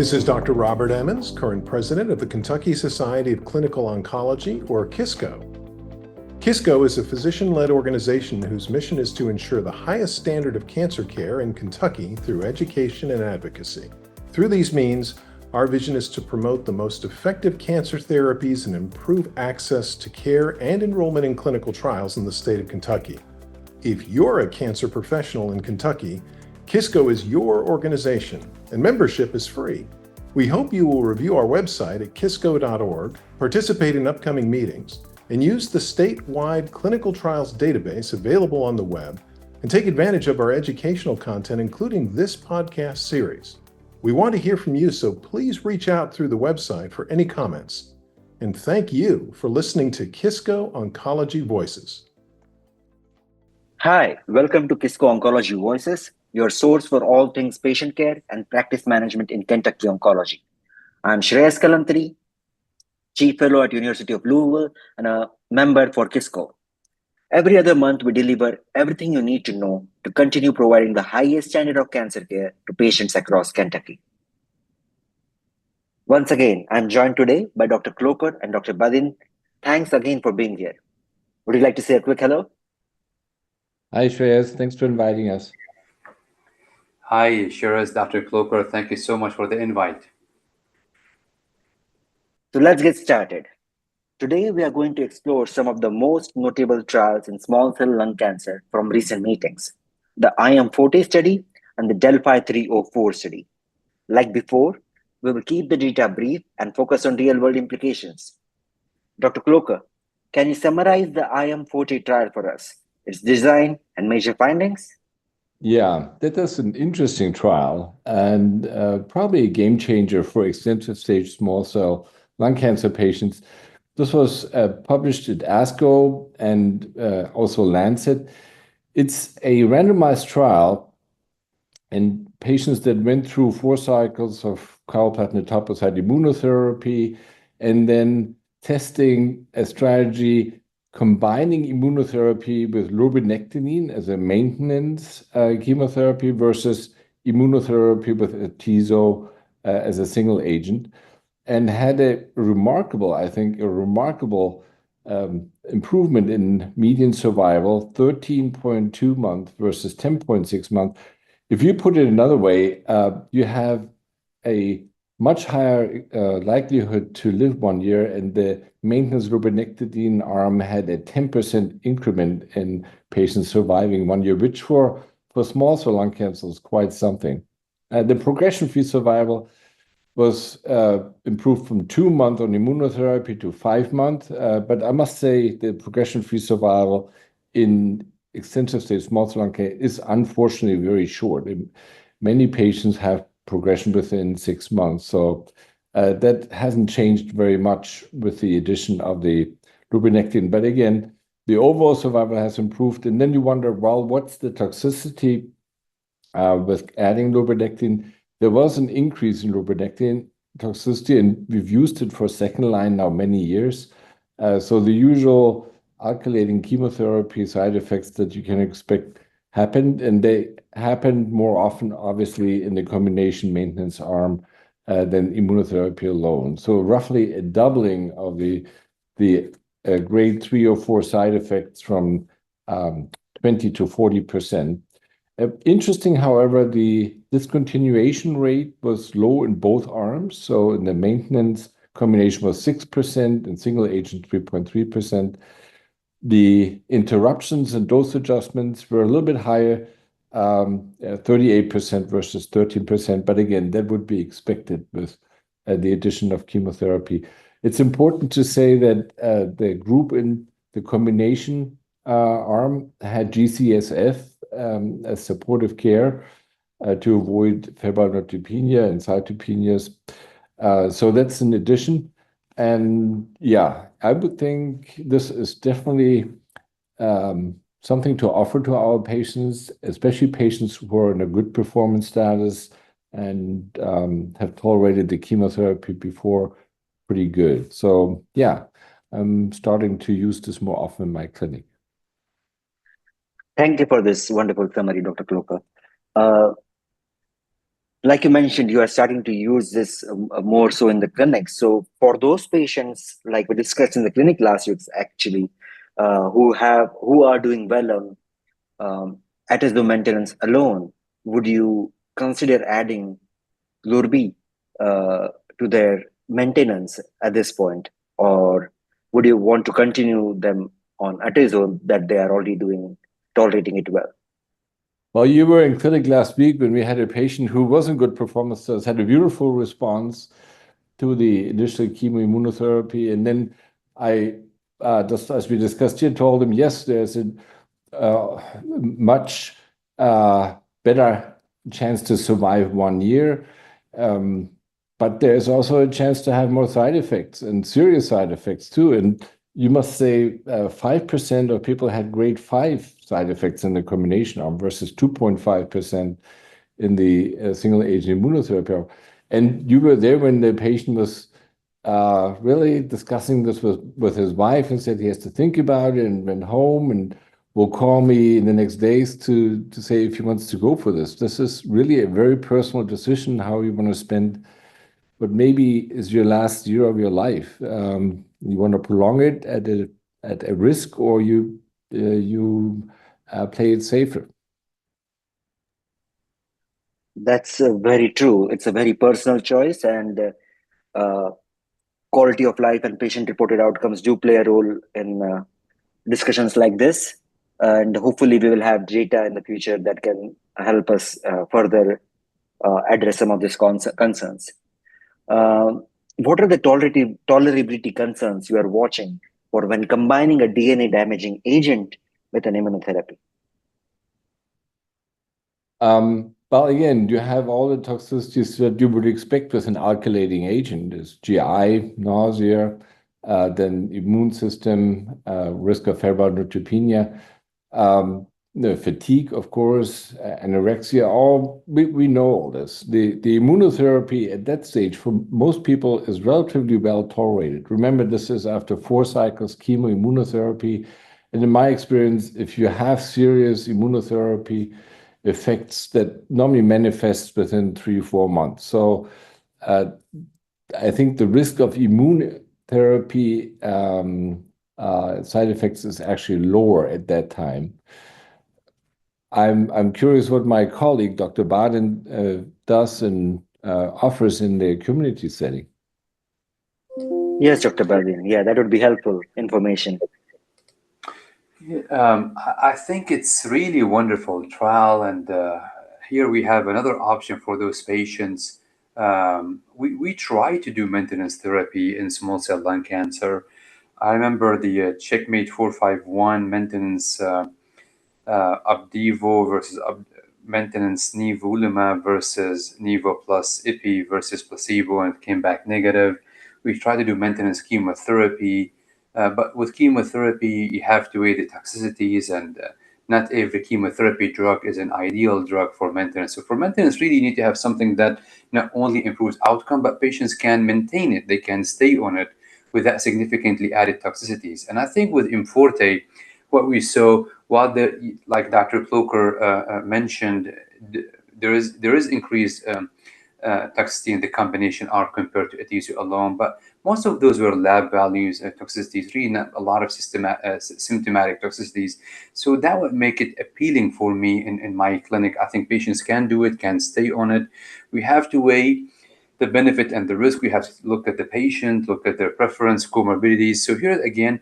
This is Dr. Robert Emmons, current president of the Kentucky Society of Clinical Oncology, or KYSCO. KYSCO is a physician-led organization whose mission is to ensure the highest standard of cancer care in Kentucky through education and advocacy. Through these means, our vision is to promote the most effective cancer therapies and improve access to care and enrollment in clinical trials in the state of Kentucky. If you're a cancer professional in Kentucky, KYSCO is your organization, and membership is free. We hope you will review our website at KYSCO.org, participate in upcoming meetings, and use the statewide clinical trials database available on the web, and take advantage of our educational content, including this podcast series. We want to hear from you, so please reach out through the website for any comments. And thank you for listening to KYSCO Oncology Voices. Hi, welcome to KYSCO Oncology Voices, your source for all things patient care and practice management in Kentucky oncology. I'm Shreyas Kalantri, Chief Fellow at University of Louisville and a member for KYSCO. Every other month, we deliver everything you need to know to continue providing the highest standard of cancer care to patients across Kentucky. Once again, I'm joined today by Dr. Kloecker and Dr. Badin. Thanks again for being here. Would you like to say a quick hello? Hi, Shreyas. Thanks for inviting us. Hi, Shreyas, Dr. Kloecker. Thank you so much for the invite. So let's get started. Today, we are going to explore some of the most notable trials in small cell lung cancer from recent meetings, the IMforte study and the DeLLphi-304 study. Like before, we will keep the data brief and focus on real-world implications. Dr. Kloecker, can you summarize the IMforte trial for us, its design and major findings? Yeah, that is an interesting trial and probably a game changer for extensive stage small cell lung cancer patients. This was published at ASCO and also Lancet. It's a randomized trial in patients that went through 4 cycles of carboplatin etoposide immunotherapy and then testing a strategy combining immunotherapy with lurbinectedin as a maintenance chemotherapy versus immunotherapy with atezo as a single agent, and had a remarkable improvement in median survival, 13.2 months versus 10.6 months. If you put it another way, you have a much higher likelihood to live 1 year, and the maintenance lurbinectedin arm had a 10% increment in patients surviving 1 year, which for small cell lung cancer is quite something. The progression-free survival was improved from 2 months on immunotherapy to 5 months, but I must say the progression-free survival in extensive stage small cell lung cancer is unfortunately very short. Many patients have progression within 6 months. So that hasn't changed very much with the addition of the lurbinectedin. But again, the overall survival has improved. And then you wonder, well, what's the toxicity with adding lurbinectedin? There was an increase in lurbinectedin toxicity, and we've used it for second line now many years. So the usual alkylating chemotherapy side effects that you can expect happened, and they happened more often, obviously, in the combination maintenance arm than immunotherapy alone. So roughly a doubling of the grade 3 or 4 side effects from 20 to 40%. Interesting, however, the discontinuation rate was low in both arms. So in the maintenance combination was 6%, and single agent 3.3%. The interruptions and dose adjustments were a little bit higher, 38% versus 13%. But again, that would be expected with the addition of chemotherapy. It's important to say that the group in the combination arm had GCSF as supportive care to avoid febrile neutropenia and cytopenias. So that's an addition. And yeah, I would think this is definitely something to offer to our patients, especially patients who are in a good performance status and have tolerated the chemotherapy before pretty good. So yeah, I'm starting to use this more often in my clinic. Thank you for this wonderful summary, Dr. Kloecker. Like you mentioned, you are starting to use this more so in the clinic. So for those patients, like we discussed in the clinic last week, actually, who are doing well on atezolizumab maintenance alone, would you consider adding Lurbi to their maintenance at this point, or would you want to continue them on atezolizumab that they are already tolerating it well? Well, you were in clinic last week when we had a patient who was in good performance status, had a beautiful response to the initial chemoimmunotherapy. And then I, just as we discussed here, told him, yes, there's a much better chance to survive 1 year. But there's also a chance to have more side effects and serious side effects too. And you must say 5% of people had grade 5 side effects in the combination arm versus 2.5% in the single agent immunotherapy arm. And you were there when the patient was really discussing this with his wife and said he has to think about it and went home and will call me in the next days to say if he wants to go for this. This is really a very personal decision how you want to spend what maybe is your last year of your life. You want to prolong it at a risk, or you play it safer. That's very true. It's a very personal choice, and quality of life and patient-reported outcomes do play a role in discussions like this. And hopefully, we will have data in the future that can help us further address some of these concerns. What are the tolerability concerns you are watching for when combining a DNA-damaging agent with an immunotherapy? Well, again, you have all the toxicities that you would expect with an alkylating agent. There's GI, nausea, then immune system, risk of febrile neutropenia, fatigue, of course, anorexia. We know all this. The immunotherapy at that stage for most people is relatively well tolerated. Remember, this is after 4 cycles chemoimmunotherapy. And in my experience, if you have serious immunotherapy effects that normally manifest within 3-4 months. So I think the risk of immunotherapy side effects is actually lower at that time. I'm curious what my colleague, Dr. Badin, does and offers in the community setting. Yes, Dr. Badin. Yeah, that would be helpful information. I think it's really a wonderful trial, and here we have another option for those patients. We try to do maintenance therapy in small cell lung cancer. I remember the Checkmate 451 maintenance Opdivo versus maintenance nivolumab versus nivo plus ipi versus placebo, and it came back negative. We tried to do maintenance chemotherapy. But with chemotherapy, you have to weigh the toxicities, and not every chemotherapy drug is an ideal drug for maintenance. So for maintenance, really you need to have something that not only improves outcome, but patients can maintain it. They can stay on it without significantly added toxicities. And I think with IMforte, what we saw, while like Dr. Kloecker mentioned, there is increased toxicity in the combination arm compared to atezo alone, but most of those were lab values and toxicities, really not a lot of symptomatic toxicities. So that would make it appealing for me in my clinic. I think patients can do it, can stay on it. We have to weigh the benefit and the risk. We have to look at the patient, look at their preference, comorbidities. So here again,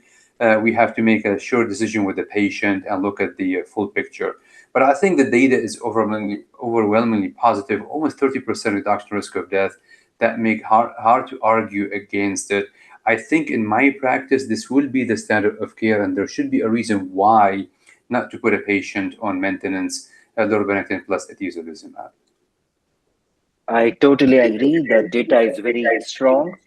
we have to make a sure decision with the patient and look at the full picture. But I think the data is overwhelmingly positive, almost 30% reduction risk of death. That make hard to argue against it. I think in my practice, this will be the standard of care, and there should be a reason why not to put a patient on maintenance lurbinectedin plus atezolizumab. I totally agree. The data is very strong.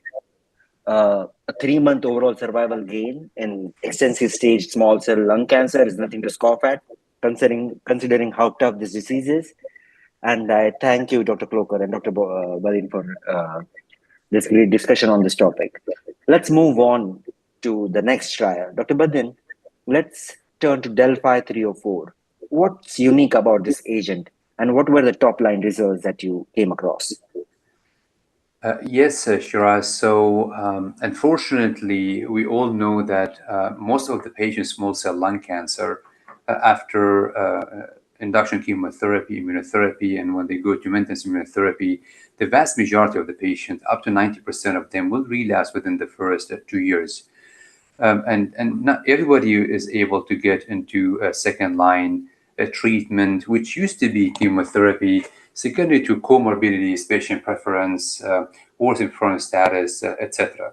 A 3-month overall survival gain in extensive stage small cell lung cancer is nothing to scoff at, considering how tough this disease is. And I thank you, Dr. Kloecker and Dr. Badin, for this great discussion on this topic. Let's move on to the next trial. Dr. Badin, let's turn to DeLLphi-304. What's unique about this agent, And what were the top-line results that you came across? Yes, Shiraz. So, unfortunately, we all know that most of the patients with small cell lung cancer, after induction chemotherapy, immunotherapy, and when they go to maintenance immunotherapy, the vast majority of the patients, up to 90% of them, will relapse within the first 2 years. And not everybody is able to get into a second line treatment, which used to be chemotherapy, secondary to comorbidities, patient preference, worse influence status, etc.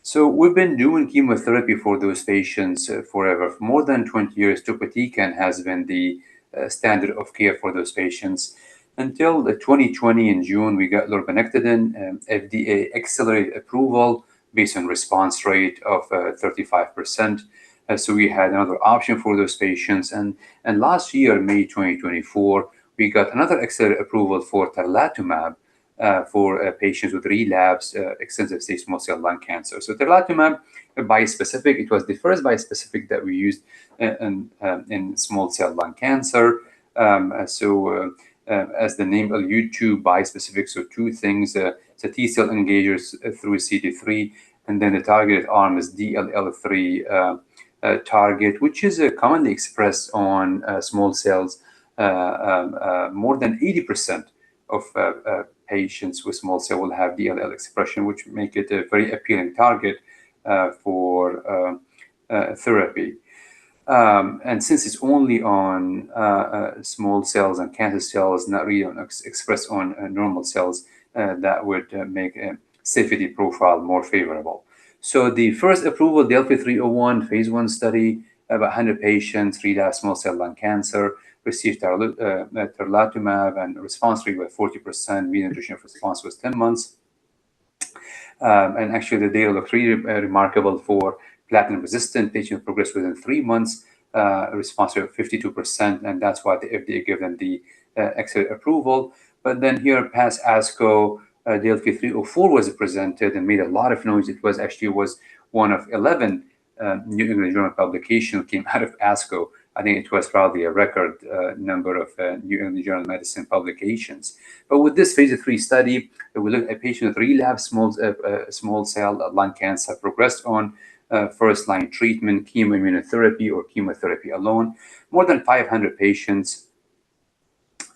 So we've been doing chemotherapy for those patients forever. For more than 20 years, topotecan has been the standard of care for those patients. Until 2020 in June, we got lurbinectedin, FDA accelerated approval based on response rate of 35%. So we had another option for those patients. And last year, May 2024, we got another accelerated approval for tarlatamab for patients with relapsed extensive stage small cell lung cancer. So tarlatamab, a bispecific, it was the first bispecific that we used in small cell lung cancer. As the name alludes to, bispecific, so two things, it's a T-cell engagers through CD3, and then the targeted arm is DLL3 target, which is commonly expressed on small cells. More than 80% of patients with small cell will have DLL expression, which make it a very appealing target for therapy. And since it's only on small cells and cancer cells, not really expressed on normal cells, that would make a safety profile more favorable. So the first approval, DeLLphi-301 phase 1 study, about 100 patients, relapsed small cell lung cancer, received tarlatamab, and response rate was 40%, median duration of response was 10 months. And actually, the data looked really remarkable for platinum-resistant patients progressed within 3 months, response rate of 52%, and that's why the FDA gave them the accelerated approval. But then here, past ASCO, DeLLphi-304 was presented and made a lot of noise. It was one of 11 New England Journal publications came out of ASCO. I think it was probably a record number of New England Journal of Medicine publications. But with this phase 3 study, we looked at patients with relapsed small cell lung cancer progressed on first-line treatment, chemoimmunotherapy or chemotherapy alone. More than 500 patients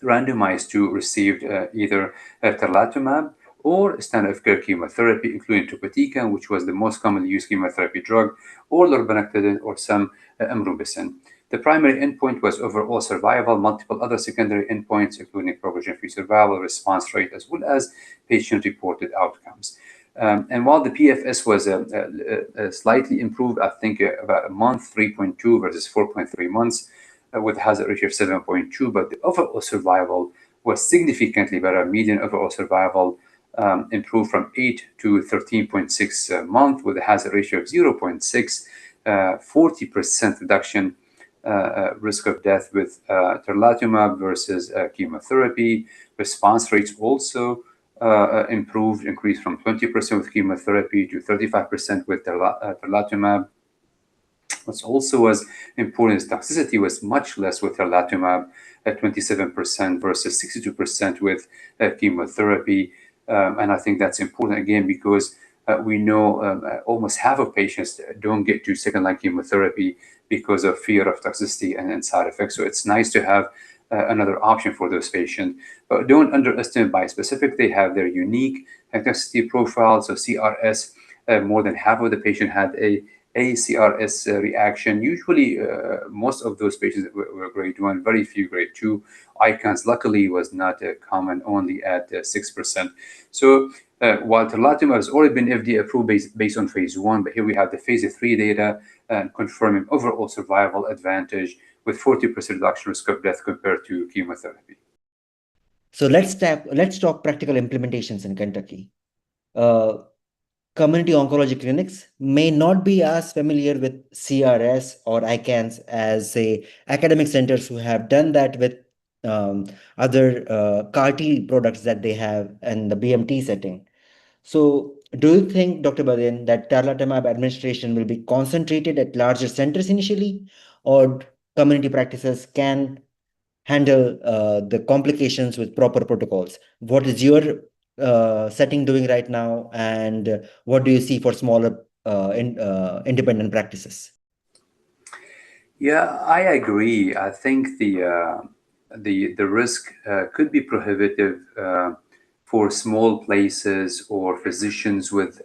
randomized to receive either tarlatamab or standard of care chemotherapy, including topotecan, which was the most commonly used chemotherapy drug, or lurbinectedin or some amrubicin. The primary endpoint was overall survival, multiple other secondary endpoints, including progression-free survival, response rate, as well as patient-reported outcomes. And while the PFS was slightly improved, I think about a month, 3.2 versus 4.3 months, with hazard ratio of 7.2, but the overall survival was significantly better. Median overall survival improved from 8 to 13.6 months with a hazard ratio of 0.6, 40% reduction risk of death with tarlatamab versus chemotherapy. Response rates also improved, increased from 20% with chemotherapy to 35% with tarlatamab. What also was important is toxicity was much less with tarlatamab at 27% versus 62% with chemotherapy. And I think that's important again because we know almost half of patients don't get to second-line chemotherapy because of fear of toxicity and side effects. So it's nice to have another option for those patients. But don't underestimate bispecific. They have their unique toxicity profile. So CRS, more than half of the patient had a CRS reaction. Usually, most of those patients were grade 1, very few grade 2. ICANS, luckily, was not common, only at 6%. So while tarlatamab has already been FDA approved based on phase 1, but here we have the phase 3 data confirming overall survival advantage with 40% reduction risk of death compared to chemotherapy. So let's talk practical implementations in Kentucky. Community oncology clinics may not be as familiar with CRS or ICANS as, say, academic centers who have done that with other CAR-T products that they have in the BMT setting. So do you think, Dr. Badin, that tarlatamab administration will be concentrated at larger centers initially, or community practices can handle the complications with proper protocols. What is your setting doing right now, and what do you see for smaller independent practices? Yeah, I agree. I think the risk could be prohibitive for small places or physicians with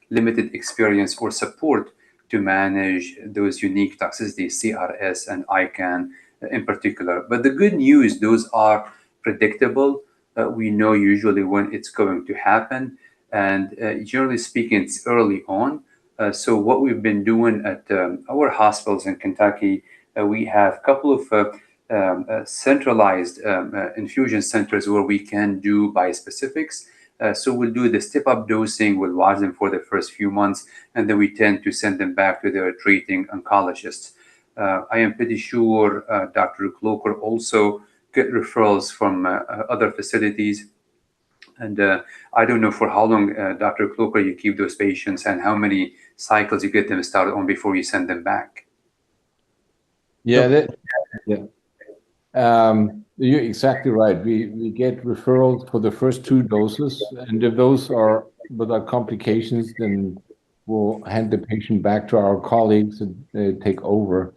limited experience or support to manage those unique toxicities, CRS and ICANN in particular. But the good news, those are predictable. We know usually when it's going to happen, and generally speaking, it's early on. So what we've been doing at our hospitals in Kentucky, we have a couple of centralized infusion centers where we can do bispecifics. So we'll do the step-up dosing, we'll watch them for the first few months, and then we tend to send them back to their treating oncologists. I am pretty sure Dr. Kloecker also get referrals from other facilities. And I don't know for how long, Dr. Kloecker, you keep those patients and how many cycles you get them started on before you send them back. Yeah, you're exactly right. We get referrals for the first 2 doses, and if those are without complications, then we'll hand the patient back to our colleagues and take over.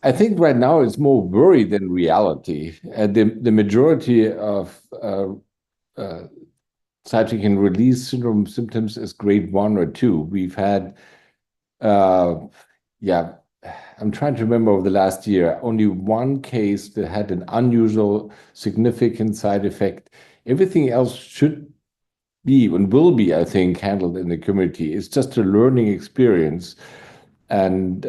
I think right now it's more worry than reality. The majority of cytokine release syndrome symptoms is grade 1 or 2. We've had, I'm trying to remember over the last year, only 1 case that had an unusual significant side effect. Everything else should be and will be, I think, handled in the community. It's just a learning experience. And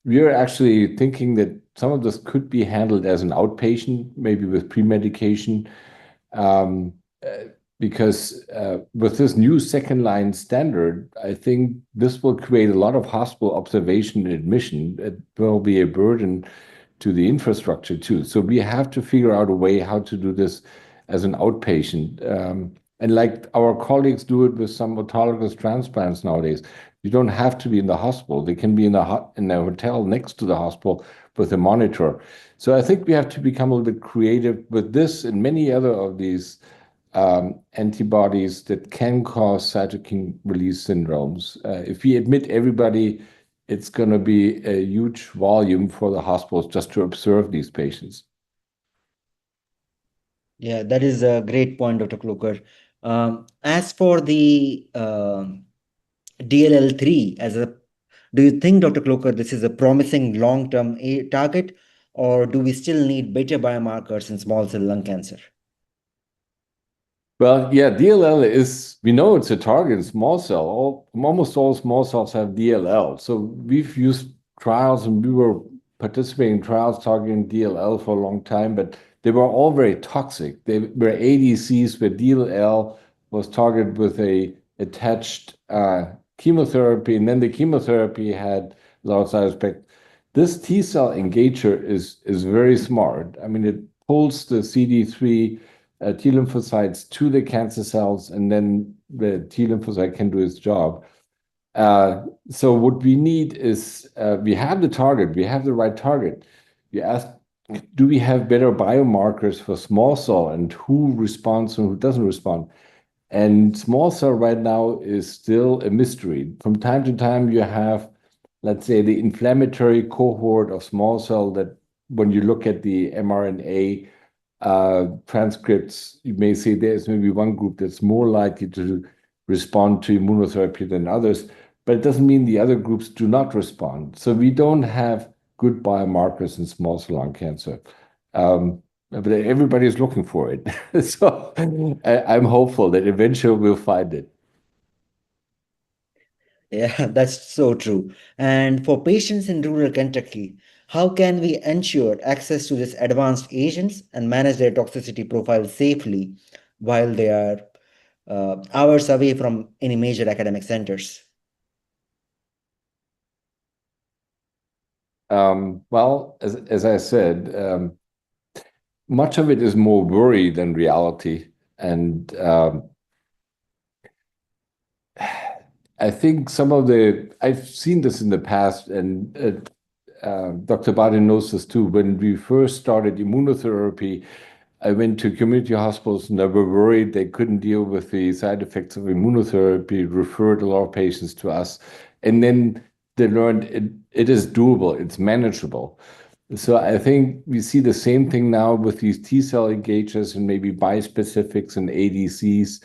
we're actually thinking that some of this could be handled as an outpatient, maybe with pre-medication, because with this new second-line standard, I think this will create a lot of hospital observation and admission. It will be a burden to the infrastructure too. So we have to figure out a way how to do this as an outpatient. And like our colleagues do it with some autologous transplants nowadays. You don't have to be in the hospital. They can be in a hotel next to the hospital with a monitor. So I think we have to become a little bit creative with this and many other of these antibodies that can cause cytokine release syndromes. If we admit everybody, it's going to be a huge volume for the hospitals just to observe these patients. Yeah, that is a great point, Dr. Kloecker. As for the DLL3 do you think, Dr. Kloecker, this is a promising long-term target, or do we still need better biomarkers in small cell lung cancer? Well, yeah, DLL we know it's a target in small cell. Almost all small cells have DLL. So we've used trials and we were participating in trials targeting DLL for a long time, but they were all very toxic. They were ADCs where DLL was targeted with a attached chemotherapy, and then the chemotherapy had a lot of side effects. This T cell engager is very smart. I mean, it pulls the CD3 T lymphocytes to the cancer cells, and then the T lymphocyte can do its job. So what we need is we have the target, we have the right target. You ask, do we have better biomarkers for small cell and who responds and who doesn't respond? And small cell right now is still a mystery. From time to time, you have, let's say, the inflammatory cohort of small cell that when you look at the mRNA transcripts, you may say there's maybe one group that's more likely to respond to immunotherapy than others, but it doesn't mean the other groups do not respond. So we don't have good biomarkers in small cell lung cancer. But everybody's looking for it. So I'm hopeful that eventually we'll find it. Yeah, that's so true. And for patients in rural Kentucky, how can we ensure access to these advanced agents and manage their toxicity profile safely while they are hours away from any major academic centers? Well, as I said, much of it is more worry than reality. And I think I've seen this in the past, and Dr. Badin knows this too. When we first started immunotherapy, I went to community hospitals and they were worried they couldn't deal with the side effects of immunotherapy, referred a lot of patients to us. And then they learned it is doable, it's manageable. So I think we see the same thing now with these T-cell engagers and maybe bispecifics and ADCs.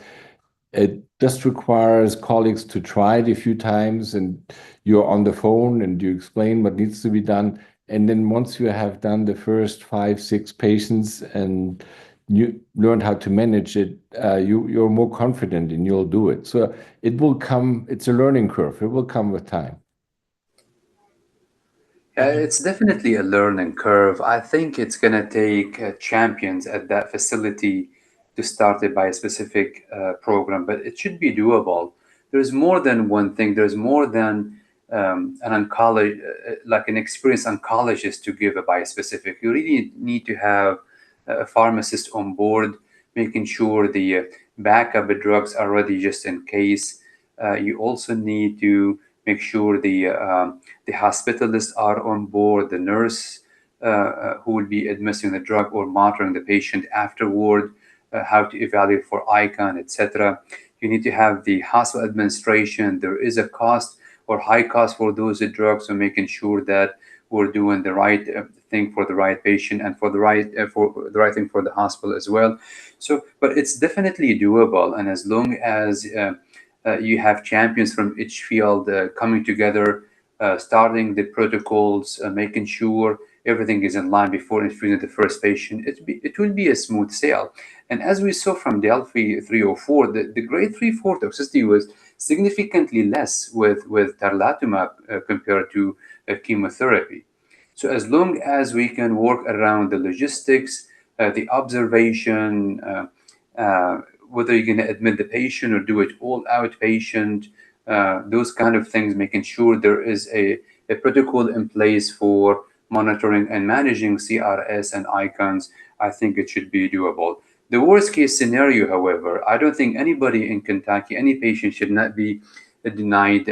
It just requires colleagues to try it a few times, and you're on the phone and you explain what needs to be done. And then once you have done the first 5, 6 patients and you learn how to manage it, you're more confident and you'll do it. So it will come, it's a learning curve. It will come with time. Yeah, it's definitely a learning curve. I think it's going to take champions at that facility to start it by a specific program, but it should be doable. There's more than one thing. There's more than an oncology, like an experienced oncologist to give a bispecific. You really need to have a pharmacist on board, making sure the backup drugs are ready just in case. You also need to make sure the hospitalists are on board, the nurse who will be administering the drug or monitoring the patient afterward, how to evaluate for ICON, etc. You need to have the hospital administration. There is a cost or high cost for those drugs, so making sure that we're doing the right thing for the right patient and for the right thing for the hospital as well. So, but it's definitely doable, and as long as you have champions from each field coming together, starting the protocols, making sure everything is in line before infusing the first patient, it will be a smooth sail. And as we saw from DeLLphi-304, the grade 3/4 toxicity was significantly less with tarlatamab compared to chemotherapy. So as long as we can work around the logistics, the observation, whether you're going to admit the patient or do it all outpatient, those kind of things, making sure there is a protocol in place for monitoring and managing CRS and ICONs, I think it should be doable. The worst case scenario, however, I don't think anybody in Kentucky, any patient should not be denied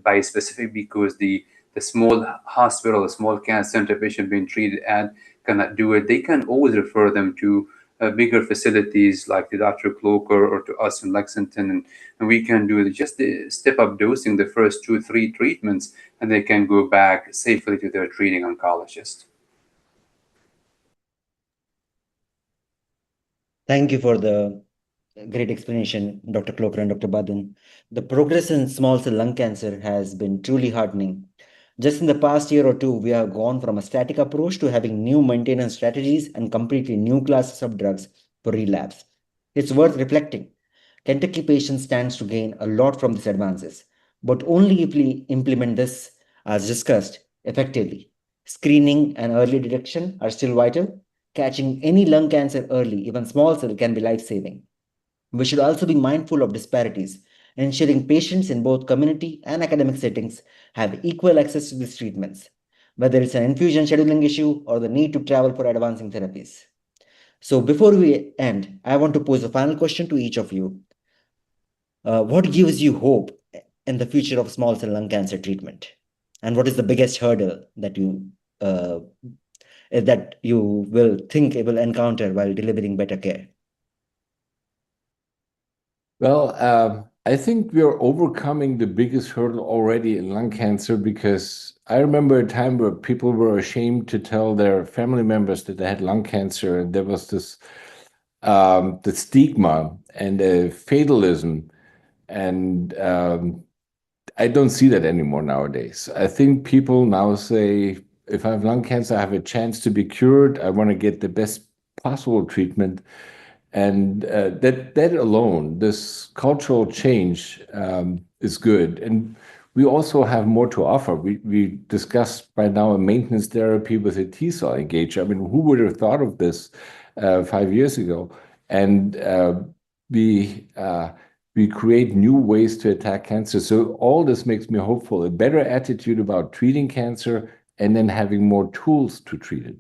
by a specific because the small hospital, a small cancer center patient being treated at cannot do it. They can always refer them to bigger facilities like the Dr. Kloecker or to us in Lexington, and we can do just the step-up dosing, the first 2, 3 treatments, and they can go back safely to their treating oncologist. Thank you for the great explanation, Dr. Kloecker and Dr. Badin. The progress in small cell lung cancer has been truly heartening. Just in the past year or two, we have gone from a static approach to having new maintenance strategies and completely new classes of drugs for relapse. It's worth reflecting. Kentucky patients stands to gain a lot from these advances, but only if we implement this, as discussed, effectively. Screening and early detection are still vital. Catching any lung cancer early, even small cell, can be life-saving. We should also be mindful of disparities, ensuring patients in both community and academic settings have equal access to these treatments, whether it's an infusion scheduling issue or the need to travel for advancing therapies. So before we end, I want to pose a final question to each of you. What gives you hope in the future of small cell lung cancer treatment? And what is the biggest hurdle that you will think it will encounter while delivering better care? Well, I think we are overcoming the biggest hurdle already in lung cancer, because I remember a time where people were ashamed to tell their family members that they had lung cancer, and there was this the stigma and the fatalism, and I don't see that anymore nowadays. I think people now say, if I have lung cancer, I have a chance to be cured. I want to get the best possible treatment. And that alone, this cultural change is good. And we also have more to offer. We discussed right now a maintenance therapy with a T-cell engager. I mean, who would have thought of this 5 years ago? And we create new ways to attack cancer. So all this makes me hopeful, a better attitude about treating cancer and then having more tools to treat it.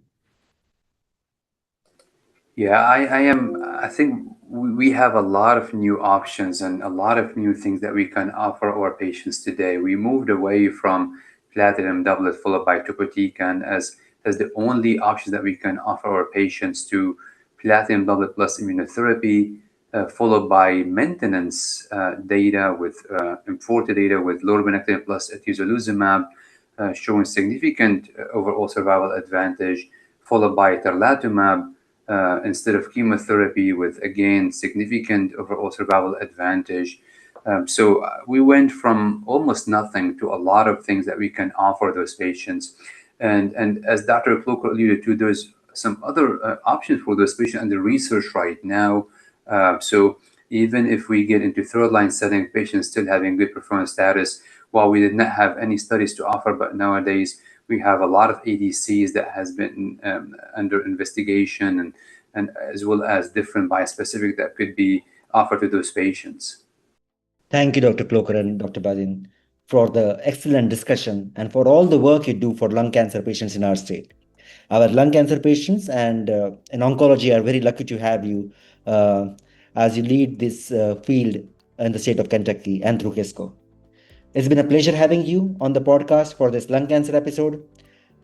Yeah, I think we have a lot of new options and a lot of new things that we can offer our patients today. We moved away from platinum doublet followed by topotecan as the only options that we can offer our patients to platinum doublet plus immunotherapy, followed by maintenance data with IMforte data with lurbinectedin plus atezolizumab, showing significant overall survival advantage, followed by tarlatumab instead of chemotherapy with, again, significant overall survival advantage. So we went from almost nothing to a lot of things that we can offer those patients. And as Dr. Kloecker alluded to, there's some other options for those patients under research right now. So even if we get into third line setting, patients still having good performance status, while we did not have any studies to offer, but nowadays we have a lot of ADCs that has been under investigation and as well as different bispecific that could be offered to those patients. Thank you, Dr. Kloecker and Dr. Badin, for the excellent discussion and for all the work you do for lung cancer patients in our state. Our lung cancer patients and in oncology are very lucky to have you as you lead this field in the state of Kentucky and through KYSCO. It's been a pleasure having you on the podcast for this lung cancer episode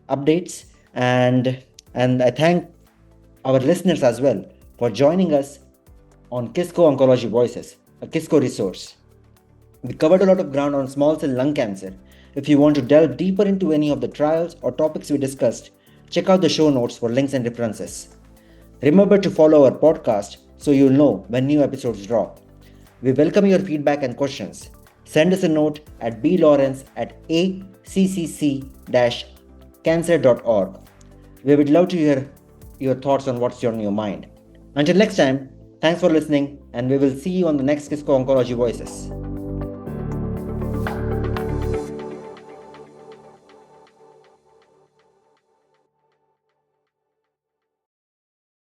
updates, and I thank our listeners as well for joining us on KYSCO Oncology Voices, a KYSCO resource. We covered a lot of ground on small cell lung cancer. If you want to delve deeper into any of the trials or topics we discussed, check out the show notes for links and references. Remember to follow our podcast so you'll know when new episodes drop. We welcome your feedback and questions. Send us a note at blawrence@accc-cancer.org. We would love to hear your thoughts on what's on your mind. Until next time, thanks for listening, and we will see you on the next KYSCO Oncology Voices.